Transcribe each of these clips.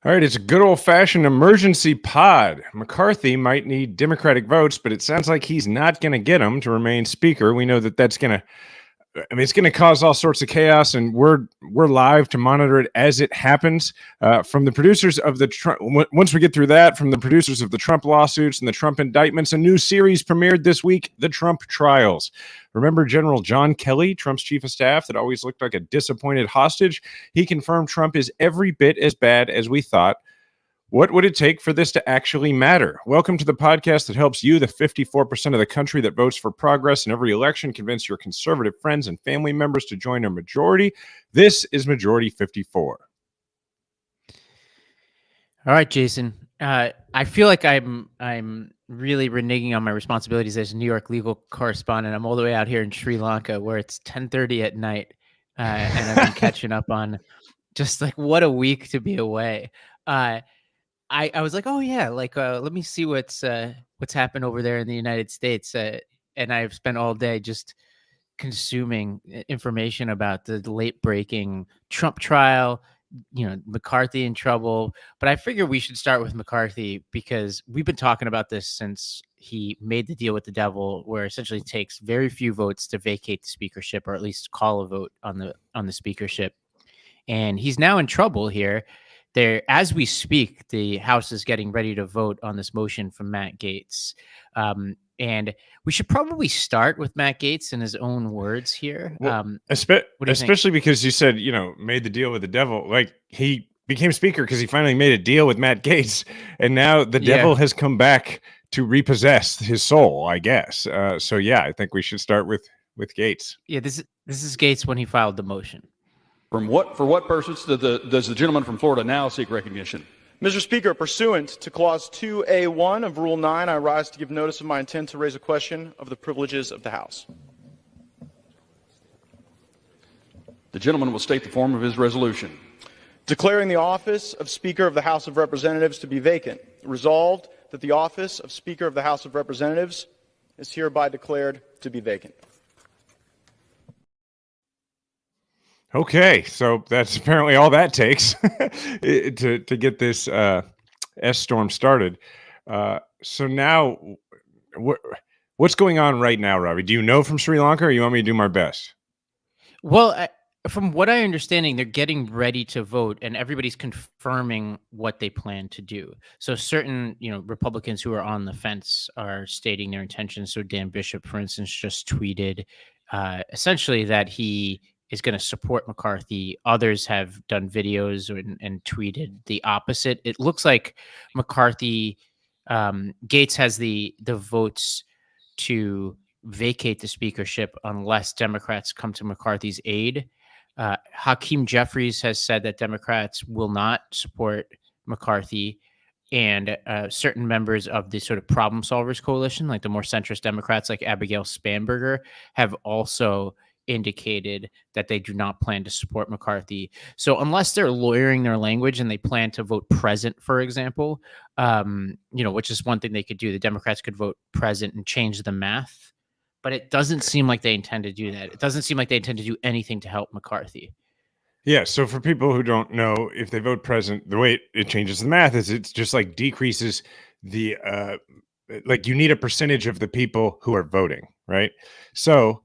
All right, it's a good old-fashioned emergency pod. McCarthy might need Democratic votes, but it sounds like he's not going to get them to remain Speaker. We know that that's going to it's going to cause all sorts of chaos, and we're live to monitor it as it happens. From the producers of the Trump, once we get through that, from the producers of the Trump lawsuits and the Trump indictments, a new series premiered this week, The Trump Trials. Remember General John Kelly, Trump's chief of staff, that always looked like a disappointed hostage? He confirmed Trump is every bit as bad as we thought. What would it take for this to actually matter? Welcome to the podcast that helps you, the 54% of the country that votes for progress in every election, convince your conservative friends and family members to join a majority. This is Majority 54. All right, Jason. I feel like I'm really reneging on my responsibilities as a New York legal correspondent. I'm all the way out here in Sri Lanka where it's 10:30 at night, and I've been catching up on just like what a week to be away. I was like, oh yeah, like let me see what's happened over there in the United States, and I've spent all day just consuming information about the late breaking Trump trial. McCarthy in trouble, but I figure we should start with McCarthy because we've been talking about this since he made the deal with the devil, where essentially it takes very few votes to vacate the speakership, or at least call a vote on the speakership, and he's now in trouble here. There, as we speak, the House is getting ready to vote on this motion from Matt Gaetz. And we should probably start with Matt Gaetz in his own words here. Well, especially because you said, made the deal with the devil. Like, he became speaker because he finally made a deal with Matt Gaetz. And now the devil has come back to repossess his soul, I guess. So, I think we should start with Gaetz. Yeah, this is Gaetz when he filed the motion. For what purpose does the gentleman from Florida now seek recognition? Mr. Speaker, pursuant to Clause 2A1 of Rule 9, I rise to give notice of my intent to raise a question of the privileges of the House. The gentleman will state the form of his resolution. Declaring the office of Speaker of the House of Representatives to be vacant. Resolved that the office of Speaker of the House of Representatives is hereby declared to be vacant. Okay, so that's apparently all that takes to get this S-storm started. So now, what's going on right now, Ravi? Do you know from Sri Lanka, or you want me to do my best? Well, from what I understanding, they're getting ready to vote, and everybody's confirming what they plan to do. So certain, Republicans who are on the fence are stating their intentions. So Dan Bishop, for instance, just tweeted essentially that he is going to support McCarthy. Others have done videos and tweeted the opposite. It looks like McCarthy, Gaetz has the votes to vacate the speakership unless Democrats come to McCarthy's aid. Hakeem Jeffries has said that Democrats will not support McCarthy, and certain members of the sort of problem solvers coalition, like the more centrist Democrats like Abigail Spanberger, have also indicated that they do not plan to support McCarthy. So unless they're lawyering their language and they plan to vote present, for example, which is one thing they could do. The Democrats could vote present and change the math, but it doesn't seem like they intend to do that. It doesn't seem like they intend to do anything to help McCarthy. Yeah, so for people who don't know, if they vote present, the way it changes the math is it's just like decreases the, like you need a percentage of the people who are voting, right? So,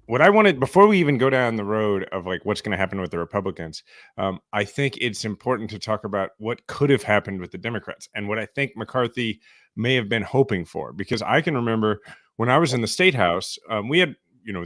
what I wanted, before we even go down the road of like what's going to happen with the Republicans, I think it's important to talk about what could have happened with the Democrats and what I think McCarthy may have been hoping for. Because I can remember when I was in the State House, we had,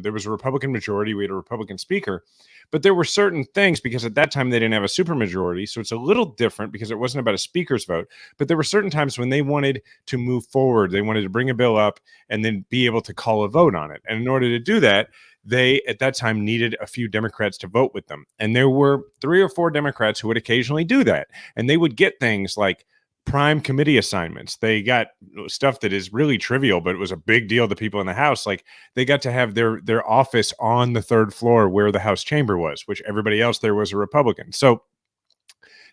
there was a Republican majority, we had a Republican speaker, but there were certain things, because at that time they didn't have a supermajority, so it's a little different because it wasn't about a speaker's vote, but there were certain times when they wanted to move forward, they wanted to bring a bill up and then be able to call a vote on it. And in order to do that, they, at that time, needed a few Democrats to vote with them. And there were 3 or 4 Democrats who would occasionally do that. And they would get things like prime committee assignments. They got stuff that is really trivial, but it was a big deal to people in the House. Like they got to have their office on the 3rd floor where the House chamber was, which everybody else there was a Republican. So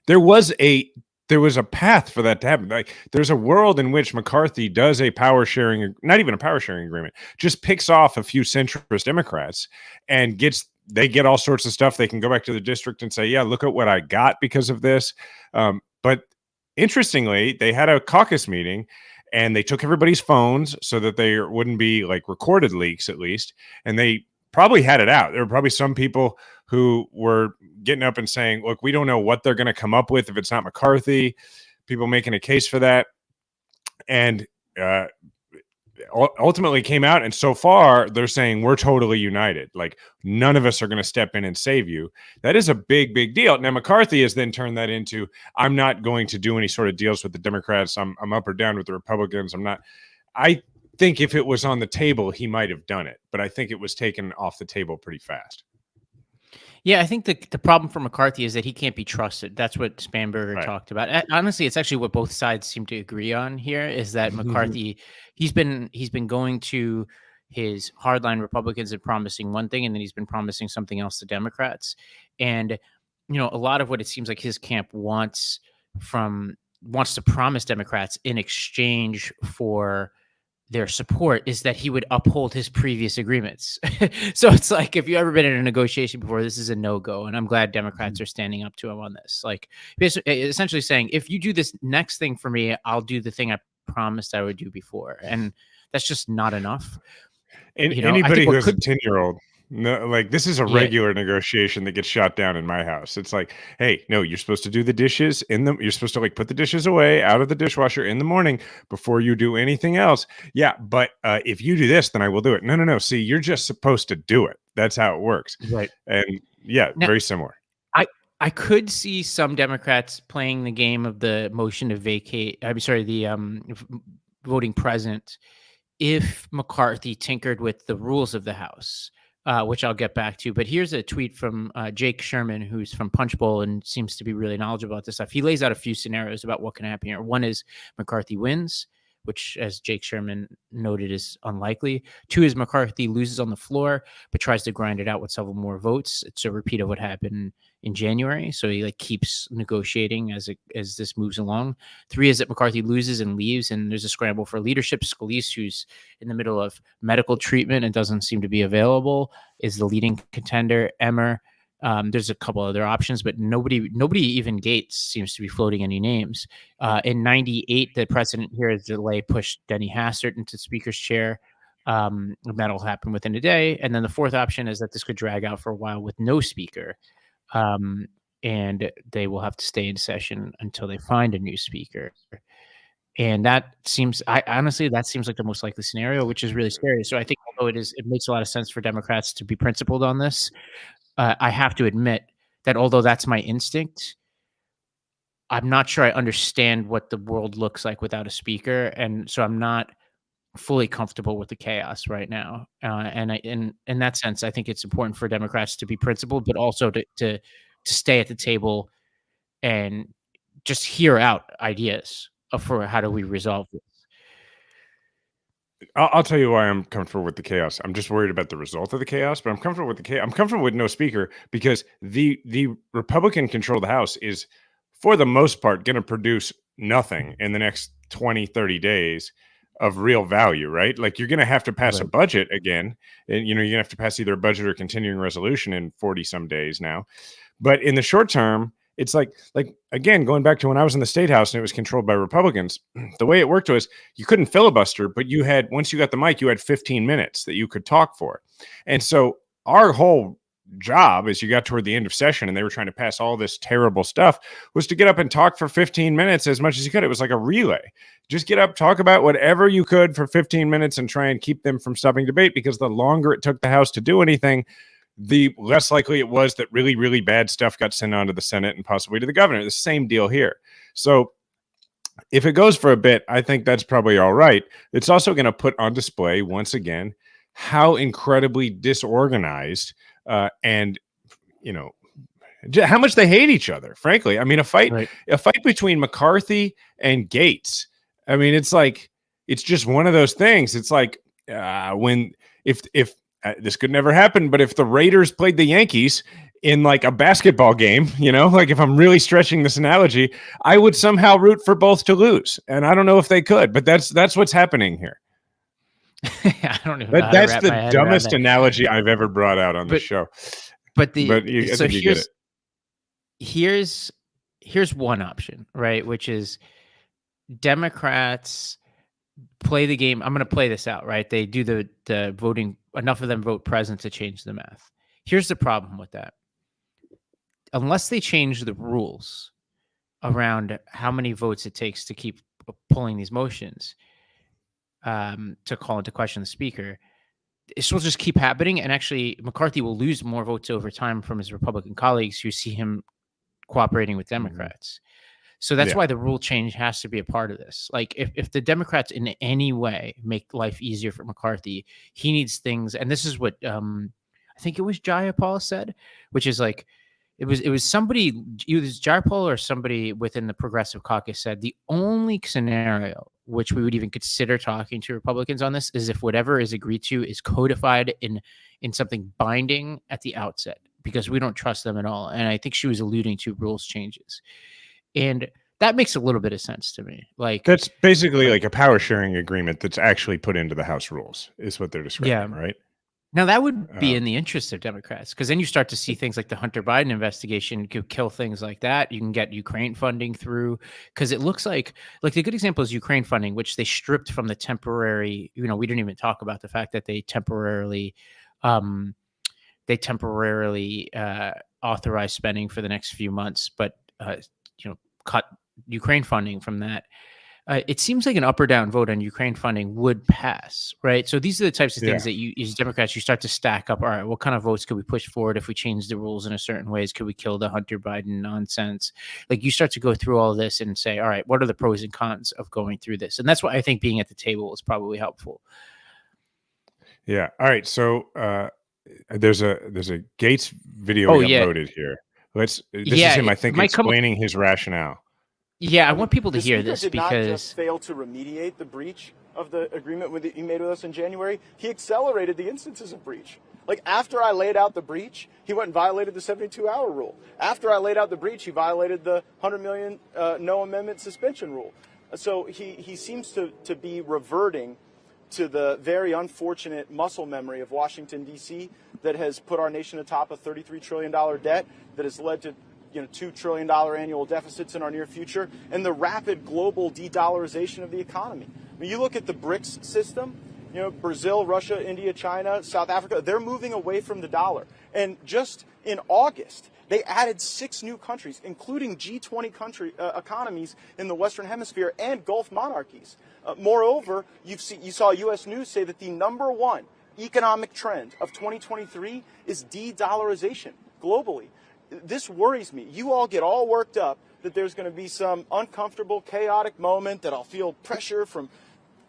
there was a path for that to happen. Like there's a world in which McCarthy does a power sharing, not even a power sharing agreement, just picks off a few centrist Democrats and gets they get all sorts of stuff. They can go back to the district and say, yeah, look at what I got because of this. But interestingly, they had a caucus meeting and they took everybody's phones so that there wouldn't be like recorded leaks at least. And they probably had it out. There were probably some people who were getting up and saying, look, we don't know what they're going to come up with if it's not McCarthy. People making a case for that. And ultimately came out, and so far they're saying we're totally united. Like none of us are going to step in and save you. That is a big, big deal. Now McCarthy has then turned that into, I'm not going to do any sort of deals with the Democrats. I'm up or down with the Republicans. I think if it was on the table, he might have done it, but I think it was taken off the table pretty fast. Yeah, I think the problem for McCarthy is that he can't be trusted. That's what Spanberger talked about. Honestly, it's actually what both sides seem to agree on here is that McCarthy, he's been going to his hardline Republicans and promising one thing, and then he's been promising something else to Democrats. And a lot of what it seems like his camp wants to promise Democrats in exchange for their support is that he would uphold his previous agreements. So it's like, if you've ever been in a negotiation before, this is a no-go. And I'm glad Democrats are standing up to him on this. Like essentially saying, if you do this next thing for me, I'll do the thing I promised I would do before. And that's just not enough. Anybody who has a 10-year-old, no, like this is a regular negotiation that gets shot down in my house. It's like, hey, no, you're supposed to do the dishes you're supposed to like put the dishes away out of the dishwasher in the morning before you do anything else. Yeah, but if you do this, then I will do it. No. See, you're just supposed to do it. That's how it works. Right. And yeah, now, very similar. I could see some Democrats playing the game of the motion to vacate. The voting present if McCarthy tinkered with the rules of the House. Which I'll get back to. But here's a tweet from Jake Sherman, who's from Punchbowl and seems to be really knowledgeable about this stuff. He lays out a few scenarios about what can happen here. One is McCarthy wins, which, as Jake Sherman noted, is unlikely. Two is McCarthy loses on the floor, but tries to grind it out with several more votes. It's a repeat of what happened in January. So he keeps negotiating as this moves along. Three is that McCarthy loses and leaves, and there's a scramble for leadership. Scalise, who's in the middle of medical treatment and doesn't seem to be available, is the leading contender. Emmer. There's a couple other options, but nobody, even Gaetz, seems to be floating any names. In 98, the precedent here is delay pushed Denny Hastert into Speaker's chair. That'll happen within a day. And then the fourth option is that this could drag out for a while with no speaker. And they will have to stay in session until they find a new speaker. And that seems like the most likely scenario, which is really scary. So I think although it makes a lot of sense for Democrats to be principled on this, I have to admit that although that's my instinct, I'm not sure I understand what the world looks like without a speaker. And so I'm not fully comfortable with the chaos right now. And in that sense, I think it's important for Democrats to be principled, but also to stay at the table and just hear out ideas for how do we resolve this. I'll tell you why I'm comfortable with the chaos. I'm just worried about the result of the chaos, but I'm comfortable with the chaos. I'm comfortable with no speaker because the Republican control of the House is, for the most part, going to produce nothing in the next 20, 30 days of real value, right? Like you're going to have to pass a budget again. And, you're going to have to pass either a budget or continuing resolution in 40 some days now. But in the short term, it's like again, going back to when I was in the State House and it was controlled by Republicans, the way it worked was you couldn't filibuster, but you had, once you got the mic, you had 15 minutes that you could talk for. And so our whole job as you got toward the end of session and they were trying to pass all this terrible stuff was to get up and talk for 15 minutes as much as you could. It was like a relay. Just get up, talk about whatever you could for 15 minutes and try and keep them from stopping debate, because the longer it took the House to do anything, the less likely it was that really, really bad stuff got sent on to the Senate and possibly to the governor. The same deal here. So if it goes for a bit, I think that's probably all right. It's also going to put on display, once again, how incredibly disorganized and, how much they hate each other, frankly. I mean, a fight between McCarthy and Gaetz. I mean, it's like, it's just one of those things. It's like if this could never happen, but if the Raiders played the Yankees in like a basketball game, like if I'm really stretching this analogy, I would somehow root for both to lose. And I don't know if they could, but that's what's happening here. I don't know. That's the dumbest analogy I've ever brought out on the show. But I think you get it. Here's one option, right? Which is Democrats play the game. I'm going to play this out, right? They do the voting. Enough of them vote present to change the math. Here's the problem with that. Unless they change the rules around how many votes it takes to keep pulling these motions to call into question the speaker, this will just keep happening. And actually, McCarthy will lose more votes over time from his Republican colleagues who see him cooperating with Democrats. So that's why the rule change has to be a part of this. Like if the Democrats in any way make life easier for McCarthy, he needs things. And this is what I think it was Jayapal said, which is like, it was somebody, either Jayapal or somebody within the Progressive Caucus said the only scenario which we would even consider talking to Republicans on this is if whatever is agreed to is codified in something binding at the outset, because we don't trust them at all. And I think she was alluding to rules changes. And that makes a little bit of sense to me. Like that's basically like a power sharing agreement that's actually put into the House rules is what they're describing, right? Now that would be in the interest of Democrats, because then you start to see things like the Hunter Biden investigation could kill things like that. You can get Ukraine funding through, because it looks like the good example is Ukraine funding, which they stripped from the temporary. We didn't even talk about the fact that they temporarily authorized spending for the next few months, but cut Ukraine funding from that. It seems like an up or down vote on Ukraine funding would pass, right? So these are the types of things that you, as Democrats, you start to stack up. All right, what kind of votes could we push forward if we change the rules in a certain ways? Could we kill the Hunter Biden nonsense? Like you start to go through all this and say, all right, what are the pros and cons of going through this? And that's why I think being at the table is probably helpful. Yeah. All right. So there's a Gaetz video uploaded here. This is him, I think, explaining his rationale. Yeah, I want people to hear this because did not just fail to remediate the breach of the agreement he made with us in January. He accelerated the instances of breach. Like after I laid out the breach, he went and violated the 72-hour rule. After I laid out the breach, he violated the $100 million no amendment suspension rule. So he seems to be reverting to the very unfortunate muscle memory of Washington, D.C. that has put our nation atop a $33 trillion debt that has led to $2 trillion annual deficits in our near future, and the rapid global de-dollarization of the economy. When you look at the BRICS system, Brazil, Russia, India, China, South Africa, they're moving away from the dollar. And just in August, they added 6 new countries, including G20 economies in the Western Hemisphere and Gulf monarchies. Moreover, you saw U.S. News say that the number one economic trend of 2023 is de-dollarization globally. This worries me. You all get all worked up that there's going to be some uncomfortable, chaotic moment that I'll feel pressure from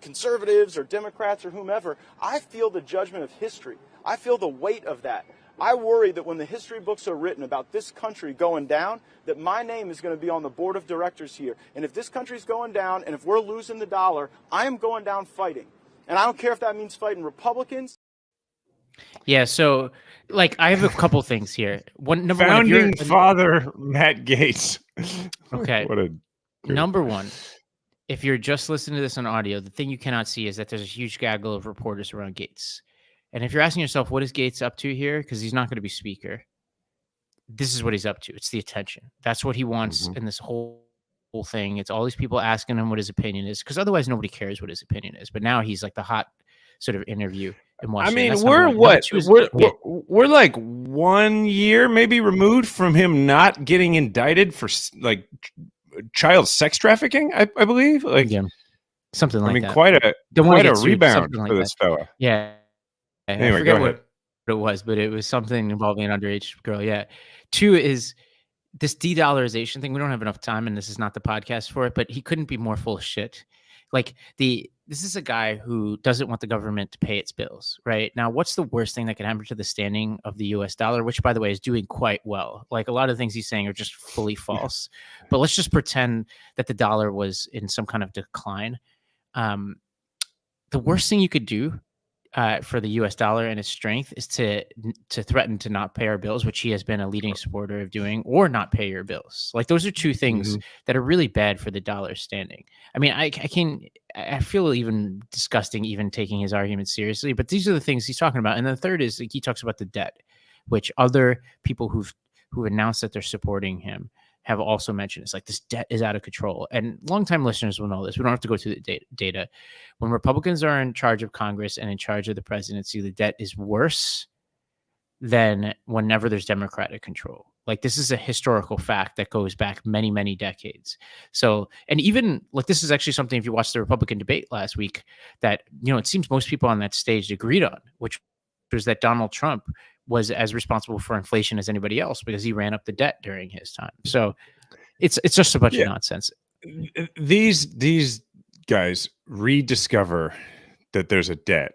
conservatives or Democrats or whomever. I feel the judgment of history. I feel the weight of that. I worry that when the history books are written about this country going down, that my name is going to be on the board of directors here. And if this country's going down and if we're losing the dollar, I am going down fighting. And I don't care if that means fighting Republicans. Yeah, so I have a couple things here. Founding father Matt Gaetz. Okay. What a number one. If you're just listening to this on audio, the thing you cannot see is that there's a huge gaggle of reporters around Gaetz. And if you're asking yourself, what is Gaetz up to here? Because he's not going to be speaker. This is what he's up to. It's the attention. That's what he wants in this whole thing. It's all these people asking him what his opinion is, because otherwise nobody cares what his opinion is. But now he's like the hot sort of interview in Washington. I mean, we're like 1 year maybe removed from him not getting indicted for like child sex trafficking, I believe. Something like that. Quite a rebound for this fella. Yeah. Anyway, I forget what it was, but it was something involving an underage girl. Yeah. 2 is this de-dollarization thing. We don't have enough time, and this is not the podcast for it, but he couldn't be more full of shit. This is a guy who doesn't want the government to pay its bills, right? Now, what's the worst thing that can happen to the standing of the U.S. dollar, which, by the way, is doing quite well? Like, a lot of things he's saying are just fully false. But let's just pretend that the dollar was in some kind of decline. The worst thing you could do for the U.S. dollar and its strength is to threaten to not pay our bills, which he has been a leading supporter of doing, or not pay your bills. Like, those are 2 things that are really bad for the dollar standing. I mean, I feel even disgusting even taking his argument seriously, but these are the things he's talking about. And the third is he talks about the debt. which other people who've announced that they're supporting him have also mentioned. It's like, this debt is out of control. And longtime listeners will know this. We don't have to go through the data. When Republicans are in charge of Congress and in charge of the presidency, the debt is worse than whenever there's Democratic control. Like, this is a historical fact that goes back many, many decades. So, and even like, this is actually something, if you watched the Republican debate last week, that, it seems most people on that stage agreed on, which was that Donald Trump was as responsible for inflation as anybody else because he ran up the debt during his time. So it's just a bunch of nonsense. These guys rediscover that there's a debt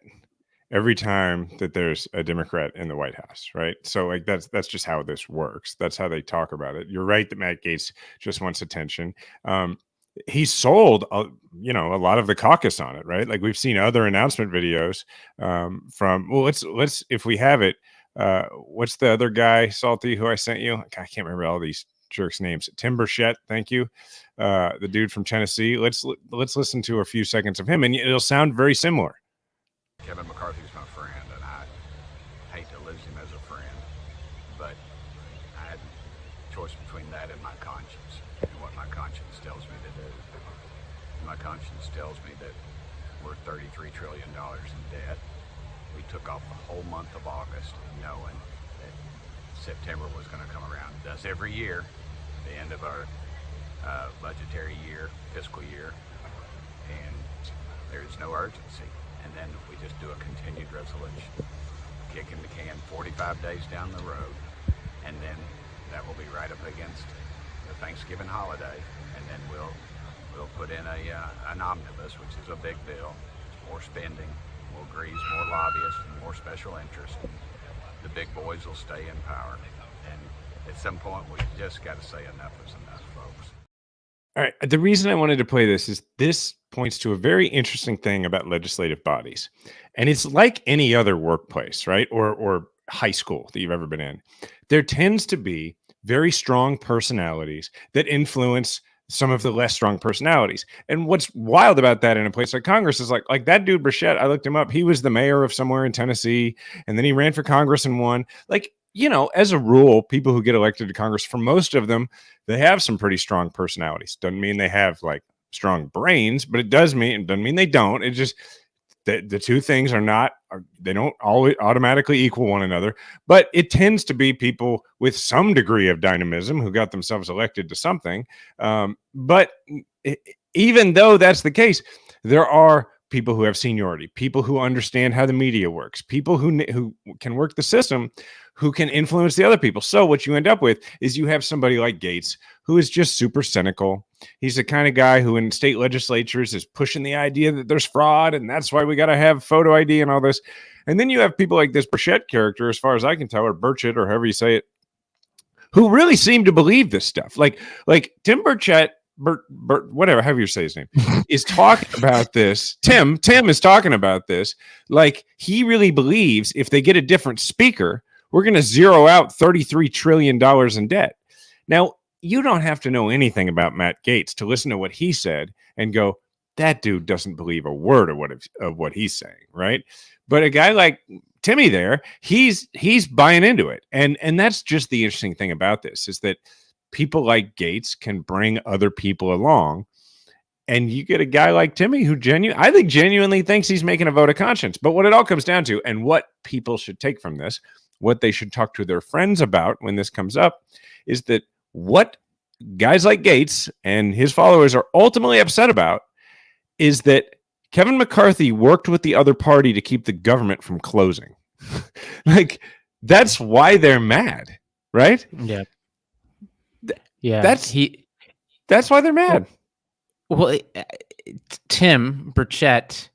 every time that there's a Democrat in the White House, right? So like that's just how this works. That's how they talk about it. You're right that Matt Gaetz just wants attention. He sold, a lot of the caucus on it, right? Like, we've seen other announcement videos from. Well, let's if we have it. What's the other guy, Salty, who I sent you? I can't remember all these jerks' names. Tim Burchett, thank you. The dude from Tennessee. Let's listen to a few seconds of him, and it'll sound very similar. Kevin McCarthy's my friend, and I hate to lose him as a friend, but I had a choice between that and my conscience, and what my conscience tells me to do. My conscience tells me that we're $33 trillion in debt. We took off the whole month of August knowing that September was going to come around. It does every year, the end of our budgetary year, fiscal year, and there's no urgency. And then we just do a continued resolution, kicking the can 45 days down the road, and then that will be right up against the Thanksgiving holiday, and then we'll put in an omnibus, which is a big bill. It's more spending, more grease, more lobbyists, more special interest. The big boys will stay in power, and at some point we just got to say enough is enough, folks. All right. The reason I wanted to play this is this points to a very interesting thing about legislative bodies. And it's like any other workplace, right? Or high school that you've ever been in. There tends to be very strong personalities that influence some of the less strong personalities. And what's wild about that in a place like Congress is like that dude Burchett, I looked him up. He was the mayor of somewhere in Tennessee, and then he ran for Congress and won. Like, as a rule, people who get elected to Congress, for most of them, they have some pretty strong personalities. Doesn't mean they have like strong brains, but it doesn't mean they don't. It just, the two things they don't always automatically equal one another, but it tends to be people with some degree of dynamism who got themselves elected to something. But even though that's the case, there are people who have seniority, people who understand how the media works, people who can work the system, who can influence the other people. So what you end up with is you have somebody like Gaetz, who is just super cynical. He's the kind of guy who in state legislatures is pushing the idea that there's fraud, and that's why we got to have photo ID and all this. And then you have people like this Burchett character, as far as I can tell, or Burchett, or however you say it, who really seem to believe this stuff. Like Tim Burchett, whatever, however you say his name, is talking about this. Tim is talking about this. Like, he really believes if they get a different speaker, we're going to zero out $33 trillion in debt. Now, you don't have to know anything about Matt Gaetz to listen to what he said and go, that dude doesn't believe a word of what he's saying, right? But a guy like Timmy there, he's buying into it. And that's just the interesting thing about this, is that people like Gaetz can bring other people along. And you get a guy like Timmy who I think genuinely thinks he's making a vote of conscience. But what it all comes down to, and what people should take from this, what they should talk to their friends about when this comes up, is that what guys like Gaetz and his followers are ultimately upset about is that Kevin McCarthy worked with the other party to keep the government from closing. Like, that's why they're mad, right? Yeah. Yeah. That's why they're mad. Well, Tim Burchett,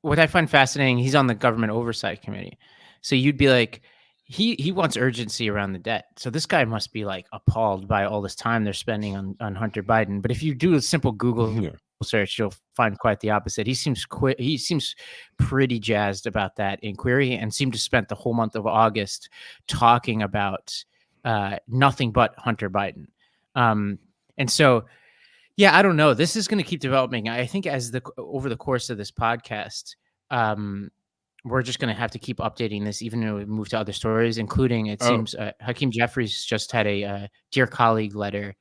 what I find fascinating, he's on the government oversight committee. So you'd be like, he wants urgency around the debt. So this guy must be like appalled by all this time they're spending on Hunter Biden. But if you do a simple Google search, you'll find quite the opposite. He seems pretty jazzed about that inquiry, and seemed to spend the whole month of August talking about nothing but Hunter Biden. And so, yeah, I don't know. This is going to keep developing. I think over the course of this podcast, we're just going to have to keep updating this, even though we move to other stories, including it seems Hakeem Jeffries just had a dear colleague letter,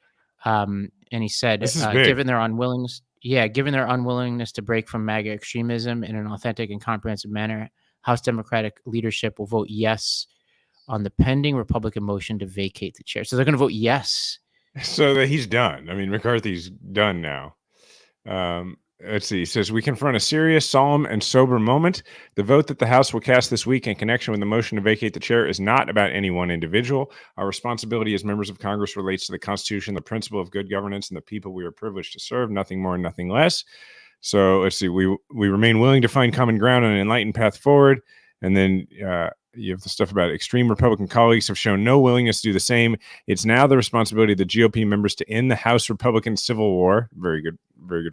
and he said, This is big. given their unwillingness to break from MAGA extremism in an authentic and comprehensive manner, House Democratic leadership will vote yes on the pending Republican motion to vacate the chair. So they're going to vote yes. So that he's done. I mean, McCarthy's done now. Let's see. He says, we confront a serious, solemn, and sober moment. The vote that the House will cast this week in connection with the motion to vacate the chair is not about any one individual. Our responsibility as members of Congress relates to the Constitution, the principle of good governance, and the people we are privileged to serve, nothing more and nothing less. So let's see. We remain willing to find common ground on an enlightened path forward. And then you have the stuff about extreme Republican colleagues have shown no willingness to do the same. It's now the responsibility of the GOP members to end the House Republican civil war. Very good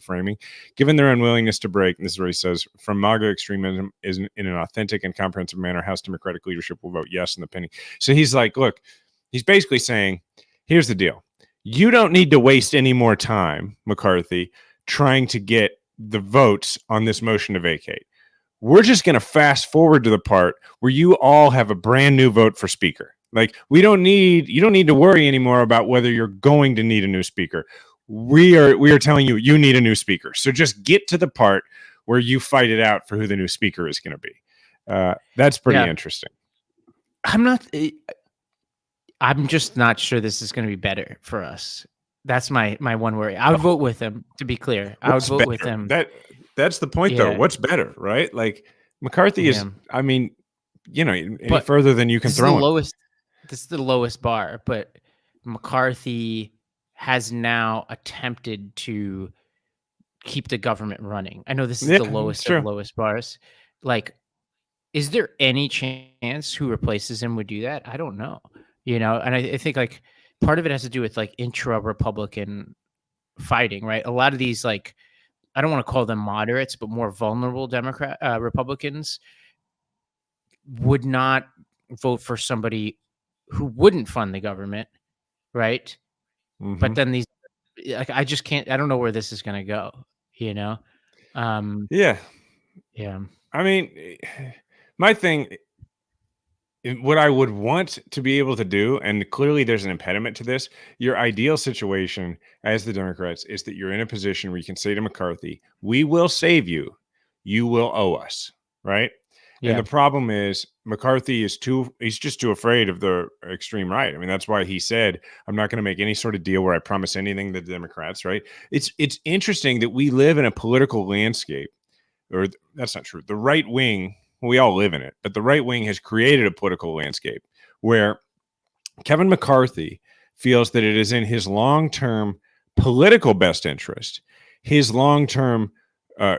framing. Given their unwillingness to break, and this is what he says, from MAGA extremism is in an authentic and comprehensive manner, House Democratic leadership will vote yes in the pending. So he's like, look, he's basically saying, here's the deal. You don't need to waste any more time, McCarthy, trying to get the votes on this motion to vacate. We're just going to fast forward to the part where you all have a brand new vote for speaker. Like, you don't need to worry anymore about whether you're going to need a new speaker. We are telling you need a new speaker. So just get to the part where you fight it out for who the new speaker is going to be. That's pretty interesting. I'm just not sure this is going to be better for us. That's my one worry. I would vote with him, to be clear. I would vote with him. That's the point, though. What's better, right? Like, McCarthy is, I mean, any further than you can throw him. This is the lowest bar, but McCarthy has now attempted to keep the government running. I know this is the lowest of lowest bars. Like, is there any chance who replaces him would do that? I don't know. And I think like part of it has to do with like intra-Republican fighting, right? A lot of these, like, I don't want to call them moderates, but more vulnerable Republicans would not vote for somebody who wouldn't fund the government, right? Mm-hmm. But then these, like, I just can't. I don't know where this is going to go. Yeah. I mean, my thing, what I would want to be able to do, and clearly there's an impediment to this, your ideal situation as the Democrats is that you're in a position where you can say to McCarthy, we will save you. You will owe us, right? Yeah. And the problem is McCarthy he's just too afraid of the extreme right. I mean, that's why he said, I'm not going to make any sort of deal where I promise anything to the Democrats, right? It's interesting that we live in a political landscape, or that's not true. The right wing, we all live in it, but the right wing has created a political landscape where Kevin McCarthy feels that it is in his long-term political best interest, his long-term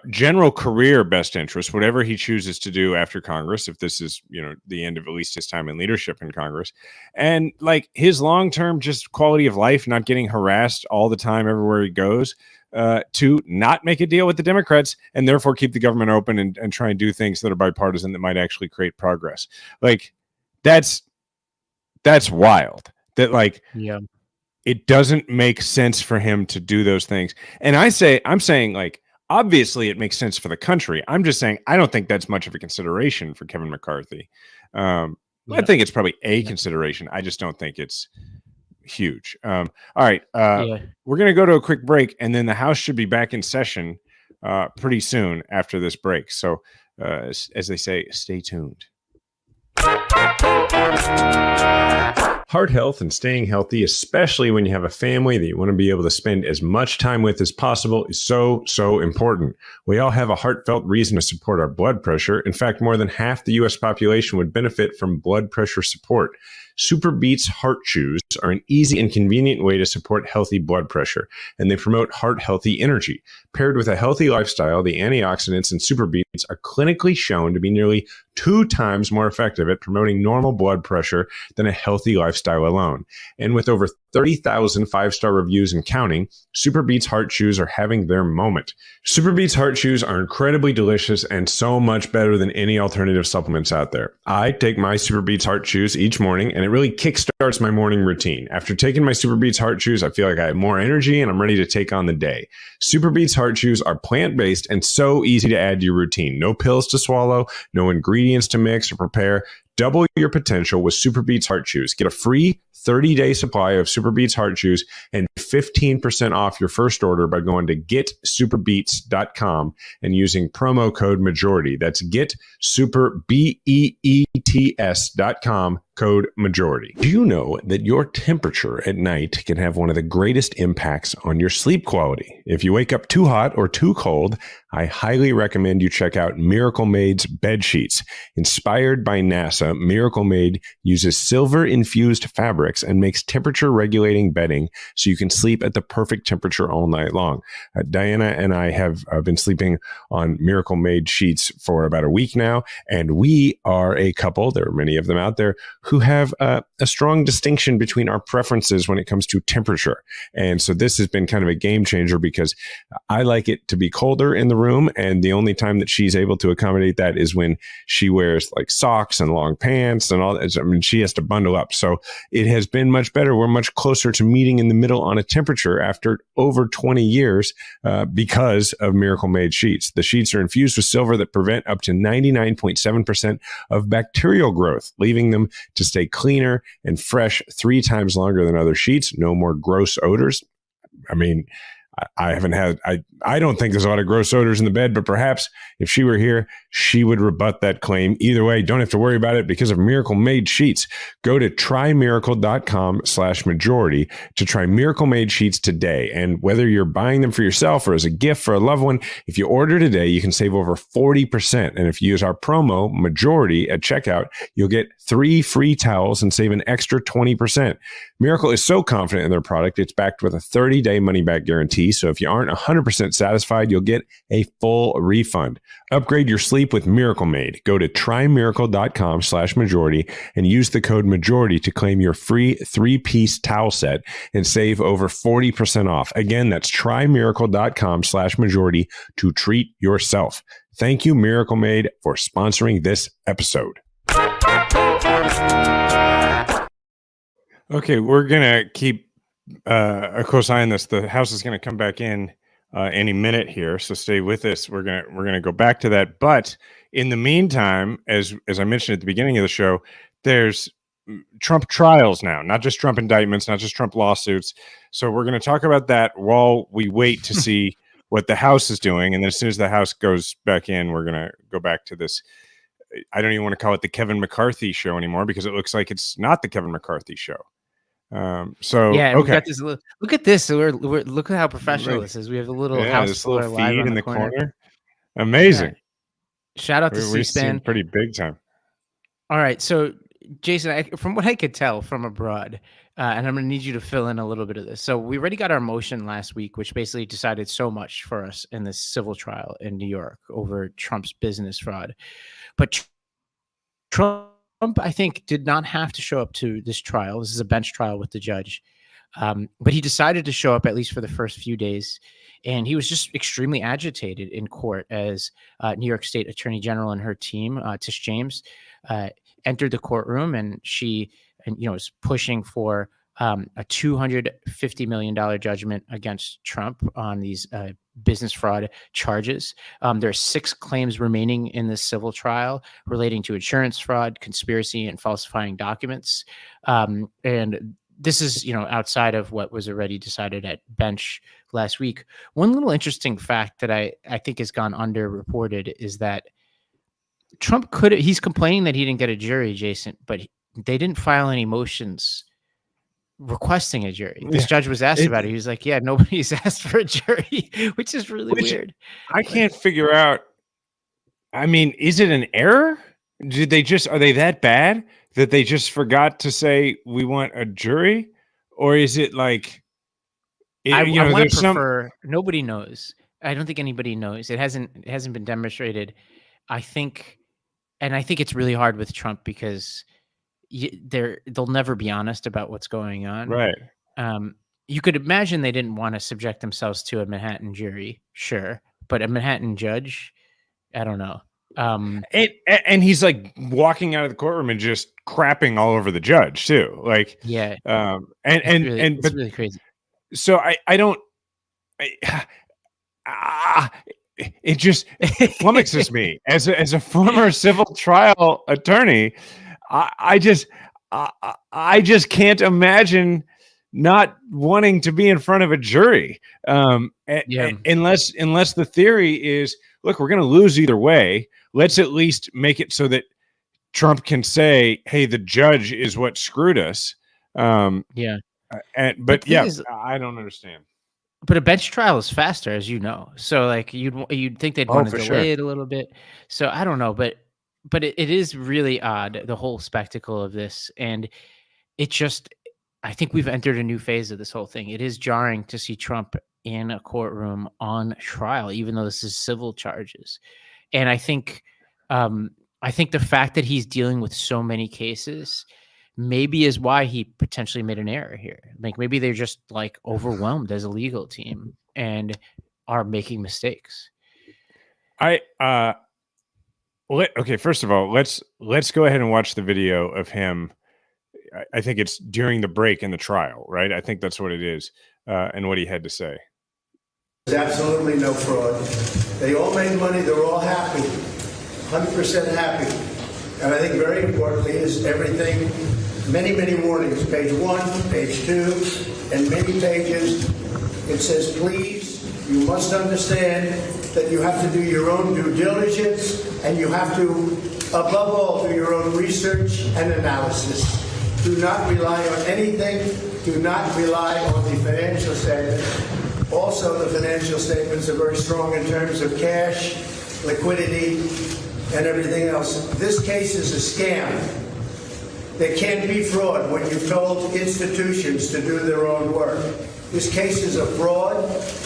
general career best interest, whatever he chooses to do after Congress, if this is, the end of at least his time in leadership in Congress, and like his long-term just quality of life, not getting harassed all the time everywhere he goes, to not make a deal with the Democrats and therefore keep the government open and try and do things that are bipartisan that might actually create progress. Like, that's wild. That, like, it doesn't make sense for him to do those things. And I'm saying, like, obviously it makes sense for the country. I'm just saying, I don't think that's much of a consideration for Kevin McCarthy. I think it's probably a consideration. I just don't think it's huge. All right. We're going to go to a quick break, and then the House should be back in session pretty soon after this break. So as they say, stay tuned. Heart health and staying healthy, especially when you have a family that you want to be able to spend as much time with as possible, is so, so important. We all have a heartfelt reason to support our blood pressure. In fact, more than half the U.S. population would benefit from blood pressure support. Super Beets Heart Chews are an easy and convenient way to support healthy blood pressure, and they promote heart-healthy energy. Paired with a healthy lifestyle, the antioxidants in Super Beets are clinically shown to be nearly 2 times more effective at promoting normal blood pressure than a healthy lifestyle alone. And with over 30,000 5-star reviews and counting, Super Beets Heart Chews are having their moment. Super Beets Heart Chews are incredibly delicious and so much better than any alternative supplements out there. I take my Super Beets Heart Chews each morning, and it really kickstarts my morning routine. After taking my Super Beats Heart Chews, I feel like I have more energy and I'm ready to take on the day. Super Beats Heart Chews are plant-based and so easy to add to your routine. No pills to swallow, no ingredients to mix or prepare. Double your potential with Super Beats Heart Chews. Get a free 30-day supply of Super Beats Heart Chews and 15% off your first order by going to getsuperbeats.com and using promo code majority. That's getsuperbeets.com, code majority. Do you know that your temperature at night can have one of the greatest impacts on your sleep quality? If you wake up too hot or too cold, I highly recommend you check out Miracle Made's bed sheets. Inspired by NASA, Miracle Made uses silver-infused fabrics and makes temperature-regulating bedding so you can sleep at the perfect temperature all night long. Diana and I have been sleeping on Miracle Made sheets for about a week now, and we are a couple, there are many of them out there, who have a strong distinction between our preferences when it comes to temperature. And so this has been kind of a game changer because I like it to be colder in the room, and the only time that she's able to accommodate that is when she wears like socks and long pants and all that. I mean, she has to bundle up. So it has been much better. We're much closer to meeting in the middle on a temperature after over 20 years because of Miracle Made sheets. The sheets are infused with silver that prevent up to 99.7% of bacterial growth, leaving them to stay cleaner and fresh 3 times longer than other sheets. No more gross odors. I mean, I don't think there's a lot of gross odors in the bed, but perhaps if she were here, she would rebut that claim. Either way, don't have to worry about it because of Miracle Made sheets. Go to trymiracle.com/majority to try Miracle Made sheets today. And whether you're buying them for yourself or as a gift for a loved one, if you order today, you can save over 40%. And if you use our promo majority at checkout, you'll get 3 free towels and save an extra 20%. Miracle is so confident in their product, it's backed with a 30-day money-back guarantee. So if you aren't 100% satisfied, you'll get a full refund. Upgrade your sleep with Miracle Made. Go to trymiracle.com/majority and use the code majority to claim your free 3-piece towel set and save over 40% off. Again, that's trymiracle.com/majority to treat yourself. Thank you, Miracle Made, for sponsoring this episode. Okay, we're going to keep a close eye on this. The House is going to come back in any minute here, so stay with us. We're gonna go back to that. But in the meantime, as I mentioned at the beginning of the show, there's Trump trials now, not just Trump indictments, not just Trump lawsuits. So we're going to talk about that while we wait to see what the House is doing. And then as soon as the House goes back in, we're going to go back to this. I don't even want to call it the Kevin McCarthy show anymore because it looks like it's not the Kevin McCarthy show. So yeah, okay. We've got this look at this. We're look at how professional this is. We have a little house this little live feed on in the corner. corner. Amazing. Yeah. Shout out to We've C-SPAN. seen pretty big time. All right, so Jason, from what I could tell from abroad, and I'm going to need you to fill in a little bit of this. So we already got our motion last week, which basically decided so much for us in this civil trial in New York over Trump's business fraud. But Trump, I think, did not have to show up to this trial. This is a bench trial with the judge. But he decided to show up at least for the first few days. And he was just extremely agitated in court as New York State Attorney General and her team, Tish James, entered the courtroom, and she was pushing for a $250 million judgment against Trump on these business fraud charges. There are 6 claims remaining in this civil trial relating to insurance fraud, conspiracy, and falsifying documents. And this is, outside of what was already decided at bench last week. One little interesting fact that I think has gone underreported is that Trump he's complaining that he didn't get a jury, Jason, but they didn't file any motions requesting a jury. This judge was asked about it. He was like, yeah, nobody's asked for a jury, which is really weird. I can't figure out. I mean, is it an error? Are they that bad that they just forgot to say we want a jury? Or is it like, I want to prefer, nobody knows. I don't think anybody knows. It hasn't been demonstrated. I think it's really hard with Trump because they'll never be honest about what's going on. Right. You could imagine they didn't want to subject themselves to a Manhattan jury, sure, but a Manhattan judge, I don't know. And he's like walking out of the courtroom and just crapping all over the judge too. Like, Yeah. It's really crazy. So I don't, it just flummoxes me as a former civil trial attorney. I just can't imagine not wanting to be in front of a jury, unless the theory is, look, we're going to lose either way. Let's at least make it so that Trump can say, "Hey, the judge is what screwed us." I don't understand. But a bench trial is faster, as you know. So like you'd think they'd want to delay it a little bit. So I don't know, but it is really odd, the whole spectacle of this, and it just, I think we've entered a new phase of this whole thing. It is jarring to see Trump in a courtroom on trial, even though this is civil charges. And I think the fact that he's dealing with so many cases maybe is why he potentially made an error here. Like maybe they're just like overwhelmed as a legal team and are making mistakes. Okay, first of all, let's go ahead and watch the video of him. I think it's during the break in the trial, right? I think that's what it is, and what he had to say. There's absolutely no fraud. They all made money. They're all happy, 100% happy. And I think very importantly is everything, many, many warnings, page 1, page 2, and many pages. It says, please, you must understand that you have to do your own due diligence, and you have to, above all, do your own research and analysis. Do not rely on anything. Do not rely on the financial statements. Also, the financial statements are very strong in terms of cash, liquidity, and everything else. This case is a scam. There can't be fraud when you've told institutions to do their own work. This case is a fraud,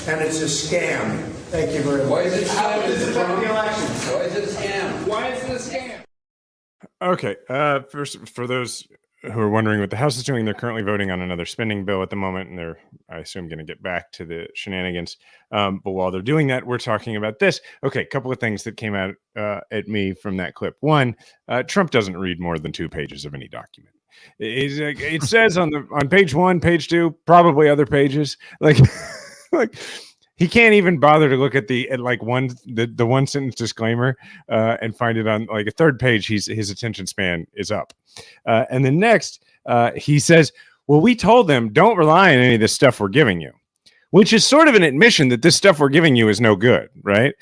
and it's a scam. Thank you very much. Why is it How does it affect the election? Why is it a scam? Why is it a scam? Okay. First, for those who are wondering what the House is doing, they're currently voting on another spending bill at the moment, and they're, I assume, going to get back to the shenanigans. But while they're doing that, we're talking about this. Okay, a couple of things that came out at me from that clip. One, Trump doesn't read more than 2 pages of any document. It says on page 1, page 2, probably other pages. Like he can't even bother to look at the one sentence disclaimer and find it on like a third page. His attention span is up. And then next, he says, well, we told them don't rely on any of this stuff we're giving you, which is sort of an admission that this stuff we're giving you is no good, right?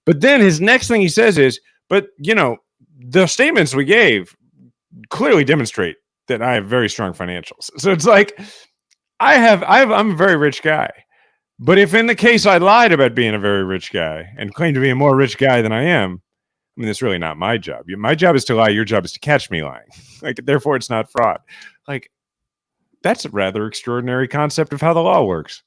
But then his next thing he says is, but the statements we gave clearly demonstrate that I have very strong financials. So it's like, I'm a very rich guy. But if in the case I lied about being a very rich guy and claimed to be a more rich guy than I am, I mean, it's really not my job. My job is to lie. Your job is to catch me lying. Like, therefore, it's not fraud. Like, that's a rather extraordinary concept of how the law works.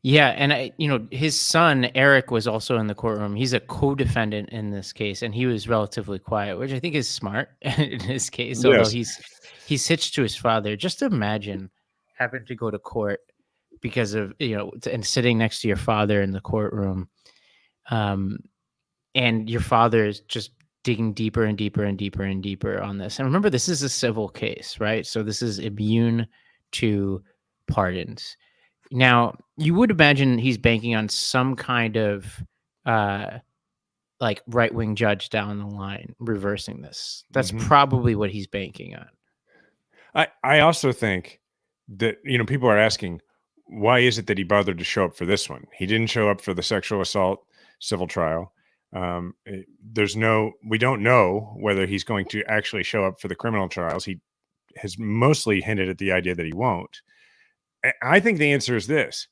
Yeah, and his son Eric was also in the courtroom. He's a co-defendant in this case, and he was relatively quiet, which I think is smart in this case. Although he's hitched to his father. Just imagine having to go to court because of and sitting next to your father in the courtroom, and your father is just digging deeper and deeper and deeper and deeper on this. And remember, this is a civil case, right? So this is immune to pardons. Now, you would imagine he's banking on some kind of like right-wing judge down the line reversing this. That's probably what he's banking on. I also think that people are asking, why is it that he bothered to show up for this one? He didn't show up for the sexual assault civil trial. We don't know whether he's going to actually show up for the criminal trials. He has mostly hinted at the idea that he won't. I think the answer is this.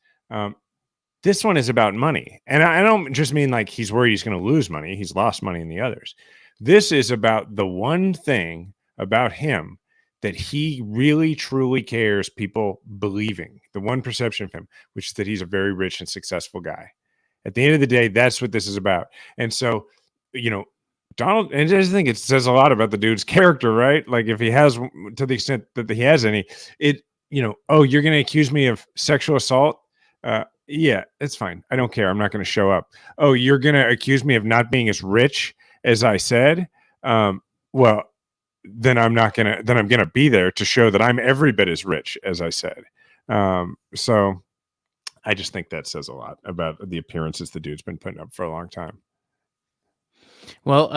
This one is about money. And I don't just mean like he's worried he's going to lose money. He's lost money in the others. This is about the one thing about him that he really, truly cares people believing, the one perception of him, which is that he's a very rich and successful guy. At the end of the day, that's what this is about. And so, Donald, and I just think it says a lot about the dude's character, right? Like if he has, to the extent that he has any, you're going to accuse me of sexual assault. Yeah, it's fine. I don't care. I'm not going to show up. Oh, you're going to accuse me of not being as rich as I said? Well, then I'm not going to, then I'm going to be there to show that I'm every bit as rich as I said. So I just think that says a lot about the appearances the dude's been putting up for a long time. Well,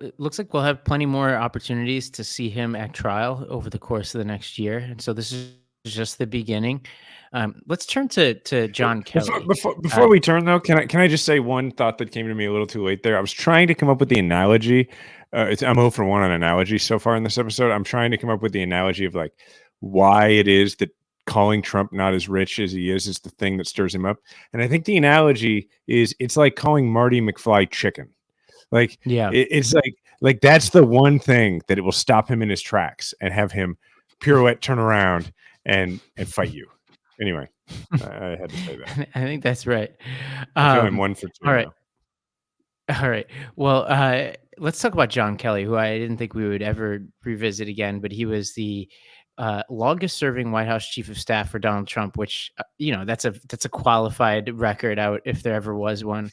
it looks like we'll have plenty more opportunities to see him at trial over the course of the next year, and so this is just the beginning. Let's turn to John Kelly. Before we turn though, can I just say one thought that came to me a little too late there? I was trying to come up with the analogy. I'm 0 for 1 on analogy so far in this episode. I'm trying to come up with the analogy of like why it is that calling Trump not as rich as he is the thing that stirs him up. And I think the analogy is it's like calling Marty McFly chicken. Like, Yeah. it's like that's the one thing that it will stop him in his tracks and have him pirouette, turn around, and fight you. Anyway, I had to say that. I think that's right. I feel I'm 1 for 2. All right. Now. All right. Well, let's talk about John Kelly, who I didn't think we would ever revisit again, but he was the longest serving White House chief of staff for Donald Trump, which, that's a qualified record out if there ever was one.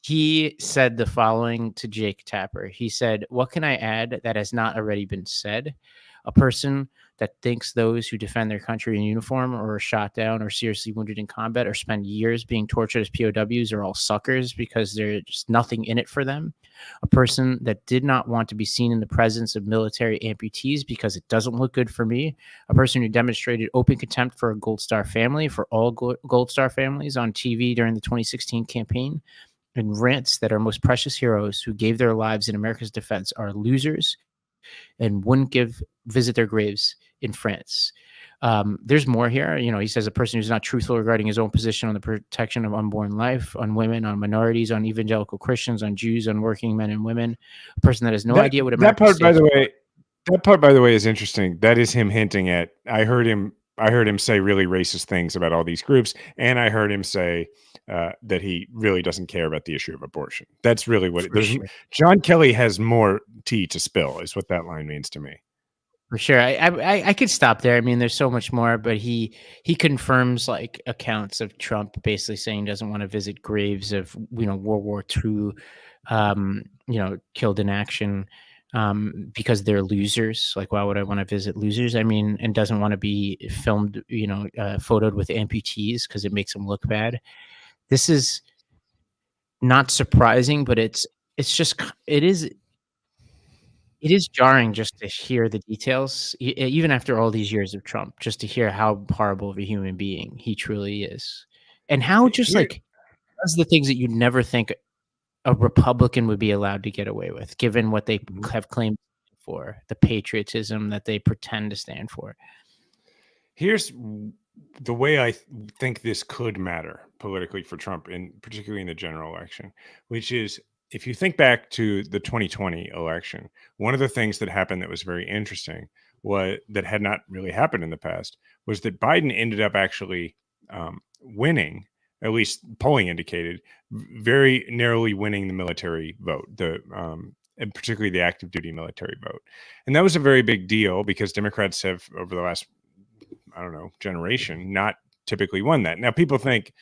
He said the following to Jake Tapper. He said, "What can I add that has not already been said? A person that thinks those who defend their country in uniform or are shot down or seriously wounded in combat or spend years being tortured as POWs are all suckers because there's just nothing in it for them. A person that did not want to be seen in the presence of military amputees because it doesn't look good for me. A person who demonstrated open contempt for a Gold Star family, for all Gold Star families on TV during the 2016 campaign. And rants that our most precious heroes who gave their lives in America's defense are losers and wouldn't visit their graves in France." There's more here. He says a person who's not truthful regarding his own position on the protection of unborn life, on women, on minorities, on evangelical Christians, on Jews, on working men and women. A person that has no idea what America that part, by the way, is interesting. That is him hinting at. I heard him say really racist things about all these groups, and I heard him say that he really doesn't care about the issue of abortion. That's really what Sure. John Kelly has more tea to spill, is what that line means to me. For sure. I could stop there. I mean, there's so much more, but he confirms like accounts of Trump basically saying he doesn't want to visit graves of, World War II, killed in action because they're losers. Like, why would I want to visit losers? I mean, and doesn't want to be filmed, photoed with amputees because it makes them look bad. This is not surprising, but it is jarring just to hear the details, even after all these years of Trump, just to hear how horrible of a human being he truly is, and how just like does the things that you'd never think a Republican would be allowed to get away with, given what they have claimed for, the patriotism that they pretend to stand for. Here's the way I think this could matter politically for Trump, and particularly in the general election, which is if you think back to the 2020 election, one of the things that happened that was very interesting that had not really happened in the past was that Biden ended up actually winning, at least polling indicated, very narrowly winning the military vote, and particularly the active duty military vote. And that was a very big deal because Democrats have, over the last, generation, not typically won that. Now, people think,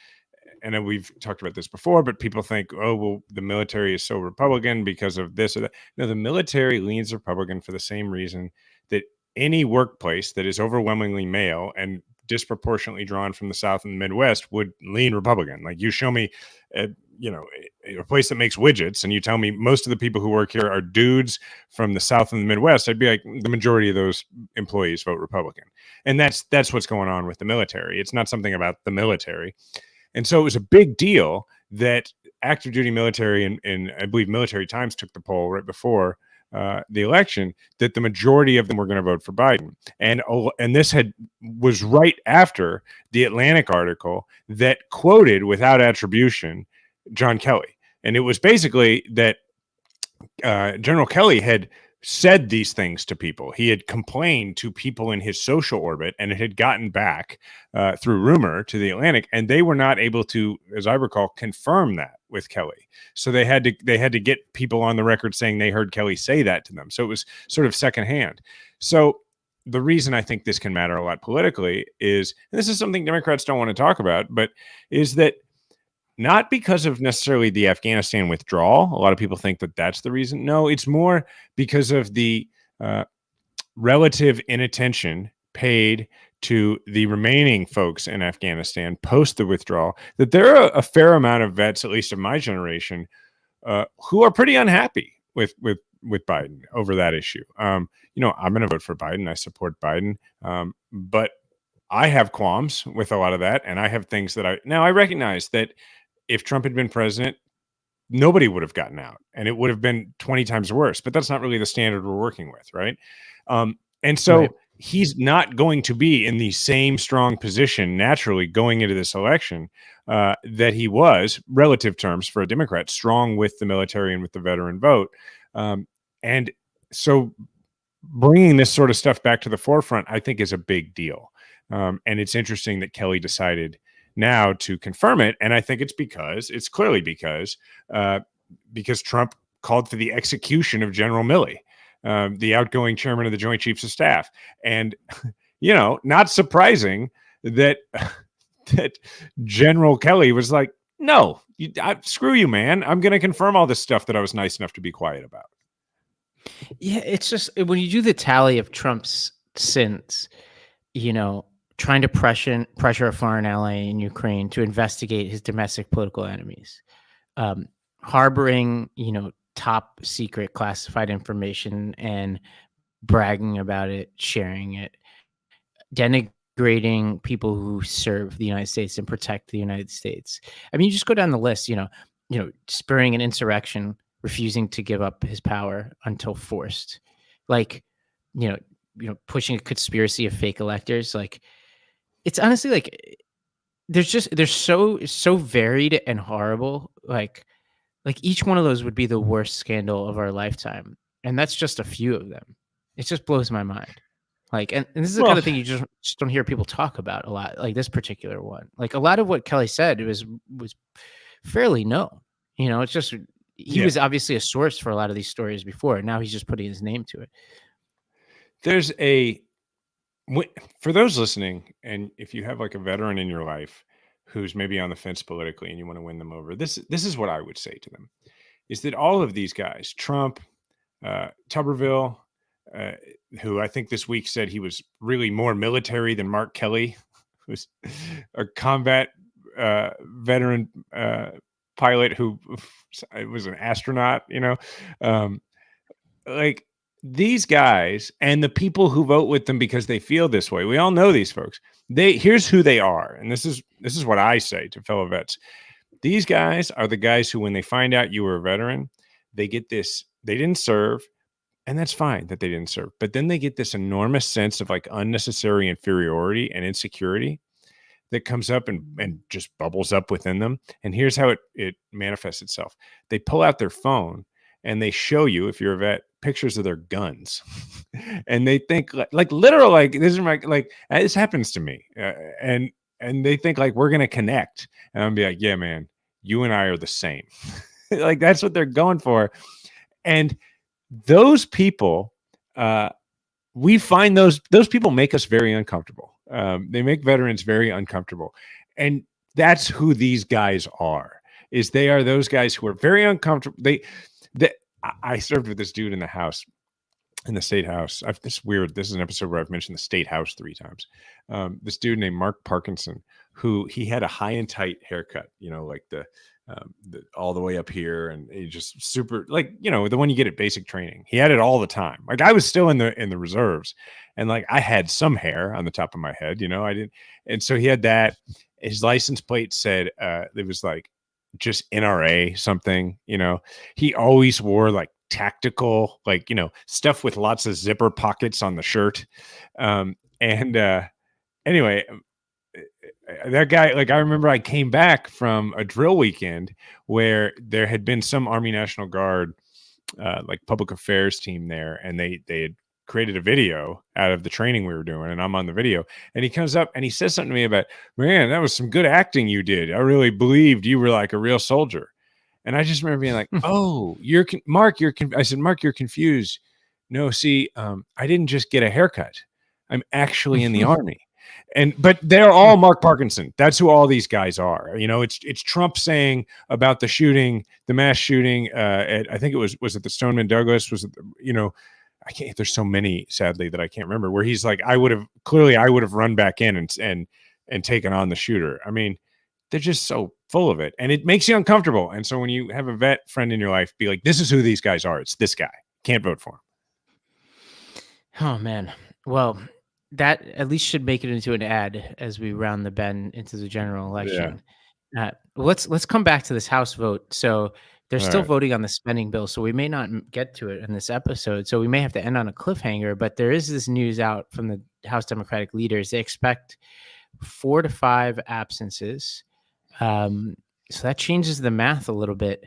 and we've talked about this before, but people think, oh, well, the military is so Republican because of this or that. No, the military leans Republican for the same reason that any workplace that is overwhelmingly male and disproportionately drawn from the South and the Midwest would lean Republican. Like, you show me, a place that makes widgets, and you tell me most of the people who work here are dudes from the South and the Midwest, I'd be like, the majority of those employees vote Republican. And that's what's going on with the military. It's not something about the military. And so it was a big deal that active duty military and I believe Military Times took the poll right before the election that the majority of them were going to vote for Biden. And this was right after the Atlantic article that quoted without attribution John Kelly. And it was basically that General Kelly had said these things to people. He had complained to people in his social orbit, and it had gotten back through rumor to the Atlantic, and they were not able to, as I recall, confirm that with Kelly. So they had to get people on the record saying they heard Kelly say that to them. So it was sort of secondhand. So the reason I think this can matter a lot politically is, and this is something Democrats don't want to talk about, but is that not because of necessarily the Afghanistan withdrawal. A lot of people think that that's the reason. No, it's more because of the relative inattention paid to the remaining folks in Afghanistan post the withdrawal, that there are a fair amount of vets, at least of my generation, who are pretty unhappy with Biden over that issue. I'm going to vote for Biden. I support Biden. But I have qualms with a lot of that. And I have things that I recognize that if Trump had been president, nobody would have gotten out and it would have been 20 times worse. But that's not really the standard we're working with. Right. And so Right. He's not going to be in the same strong position naturally going into this election that he was, relative terms for a Democrat, strong with the military and with the veteran vote. And so bringing this sort of stuff back to the forefront, I think, is a big deal. And it's interesting that Kelly decided now to confirm it. And I think it's clearly because Trump called for the execution of General Milley, the outgoing chairman of the Joint Chiefs of Staff. And, not surprising that General Kelly was like, no, screw you, man. I'm going to confirm all this stuff that I was nice enough to be quiet about. Yeah, it's just when you do the tally of Trump's sins, trying to pressure a foreign ally in Ukraine to investigate his domestic political enemies, harboring, top secret classified information and bragging about it, sharing it, denigrating people who serve the United States and protect the United States. I mean, you just go down the list, spurring an insurrection, refusing to give up his power until forced, pushing a conspiracy of fake electors. Like, it's honestly like they're so varied and horrible. Like each one of those would be the worst scandal of our lifetime, and that's just a few of them. It just blows my mind. And this is the kind of thing you just don't hear people talk about a lot. Like this particular one, like a lot of what Kelly said was fairly known. It's just. He was obviously a source for a lot of these stories before, and now he's just putting his name to it. There's for those listening, and if you have like a veteran in your life who's maybe on the fence politically and you want to win them over, this is what I would say to them, is that all of these guys, Trump, Tuberville, who I think this week said he was really more military than Mark Kelly, who's a combat veteran pilot who was an astronaut, like these guys and the people who vote with them because they feel this way. We all know these folks. Here's who they are. And this is what I say to fellow vets. These guys are the guys who, when they find out you were a veteran, they get this, they didn't serve, and that's fine that they didn't serve. But then they get this enormous sense of like unnecessary inferiority and insecurity that comes up and just bubbles up within them. And here's how it manifests itself. They pull out their phone and they show you, if you're a vet, pictures of their guns. And they think like literal, like this is like this happens to me. And they think like we're going to connect. And I'm be like, yeah, man, you and I are the same. Like that's what they're going for. And those people, we find those people make us very uncomfortable. They make veterans very uncomfortable. And that's who these guys are, is they are those guys who are very uncomfortable. I served with this dude in the state house. This is an episode where I've mentioned the state house 3 times. This dude named Mark Parkinson, who he had a high and tight haircut, like the all the way up here, and he just super, like, the one you get at basic training. He had it all the time. Like I was still in the reserves, and like I had some hair on the top of my head, I didn't. And so he had that. His license plate said it was like just NRA something, He always wore like tactical, like, stuff with lots of zipper pockets on the shirt. Anyway, that guy, like I remember I came back from a drill weekend where there had been some Army National Guard like public affairs team there, and they had created a video out of the training we were doing, and I'm on the video, and he comes up and he says something to me about, man, that was some good acting you did. I really believed you were like a real soldier. And I just remember being like, oh, Mark, I said, Mark, you're confused. No, see, I didn't just get a haircut. I'm actually in the army. But they're all Mark Parkinson. That's who all these guys are. You know, it's Trump saying about the shooting, the mass shooting. I think it was it the Stoneman Douglas? Was it, you know, I can't. There's so many, sadly, that I can't remember. Where he's like, I would have run back in and taken on the shooter. I mean, they're just so full of it, and it makes you uncomfortable. And so when you have a vet friend in your life, be like, this is who these guys are. It's this guy. Can't vote for him. Oh man. Well, that at least should make it into an ad as we round the bend into the general election. Let's come back to this House vote. So they're still voting on the spending bill, so we may not get to it in this episode. So we may have to end on a cliffhanger. But there is this news out from the House Democratic leaders. They expect 4 to 5 absences. So that changes the math a little bit.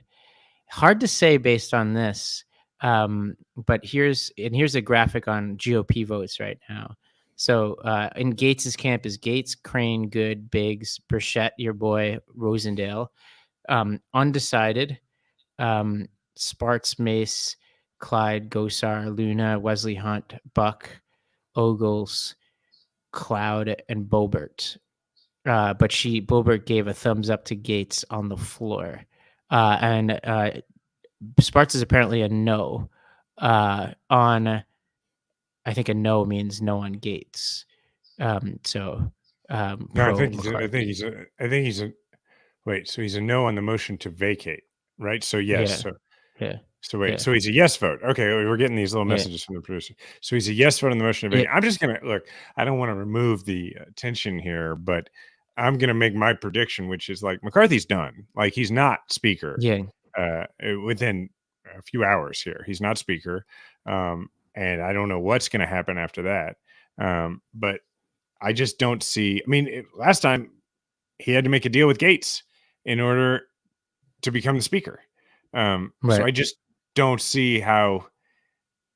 Hard to say based on this. But here's a graphic on GOP votes right now. So in Gaetz's camp is Gaetz, Crane, Good, Biggs, Burchett, your boy, Rosendale. Undecided, Sparks, Mace, Clyde, Gosar, Luna, Wesley Hunt, Buck, Ogles, Cloud, and Boebert. But Boebert gave a thumbs up to Gaetz on the floor. And Sparks is apparently a no on... I think a no means no on Gaetz. No, I think he's a wait. So he's a no on the motion to vacate, right? So yes. So wait. So he's a yes vote. Okay, we're getting these little messages from the producer. So he's a yes vote on the motion to vacate. I'm just gonna look. I don't want to remove the tension here, but I'm gonna make my prediction, which is like McCarthy's done. Like he's not speaker. Within a few hours here, he's not speaker. And I don't know what's going to happen after that. But I just don't see. I mean, last time he had to make a deal with Gaetz in order to become the speaker. So I just don't see how